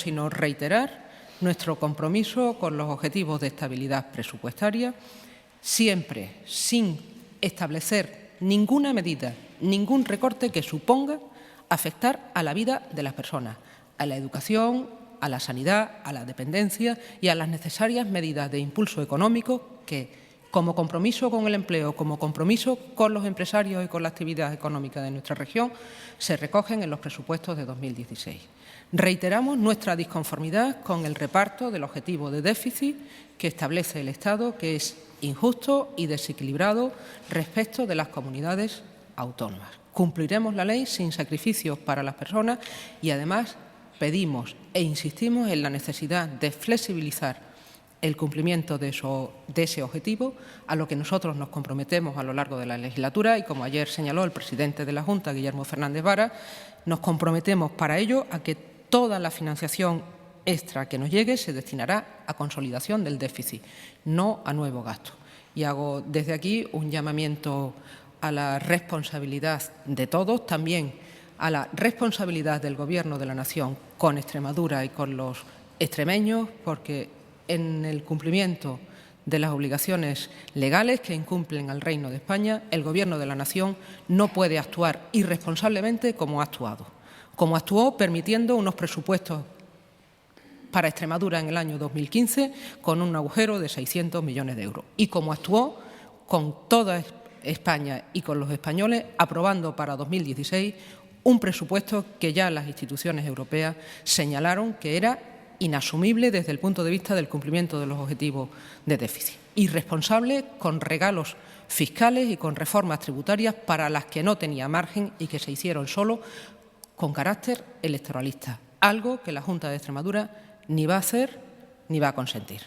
sino reiterar nuestro compromiso con los objetivos de estabilidad presupuestaria, siempre sin establecer ninguna medida, ningún recorte que suponga afectar a la vida de las personas, a la educación, a la sanidad, a la dependencia y a las necesarias medidas de impulso económico que, como compromiso con el empleo, como compromiso con los empresarios y con la actividad económica de nuestra región, se recogen en los presupuestos de 2016. Reiteramos nuestra disconformidad con el reparto del objetivo de déficit que establece el Estado, que es injusto y desequilibrado respecto de las comunidades autónomas. Cumpliremos la ley sin sacrificios para las personas y, además, pedimos e insistimos en la necesidad de flexibilizar el cumplimiento de ese objetivo, a lo que nosotros nos comprometemos a lo largo de la legislatura y, como ayer señaló el presidente de la Junta, Guillermo Fernández Vara, nos comprometemos para ello a que toda la financiación extra que nos llegue se destinará a consolidación del déficit, no a nuevo gasto. Y hago desde aquí un llamamiento a la responsabilidad de todos, también a la responsabilidad del Gobierno de la Nación con Extremadura y con los extremeños, porque en el cumplimiento de las obligaciones legales que incumplen al Reino de España, el Gobierno de la Nación no puede actuar irresponsablemente como ha actuado. Como actuó permitiendo unos presupuestos para Extremadura en el año 2015 con un agujero de 600 millones de euros. Y como actuó con toda España y con los españoles, aprobando para 2016 un presupuesto que ya las instituciones europeas señalaron que era inasumible desde el punto de vista del cumplimiento de los objetivos de déficit. Irresponsable con regalos fiscales y con reformas tributarias para las que no tenía margen y que se hicieron solo con carácter electoralista, algo que la Junta de Extremadura ni va a hacer ni va a consentir.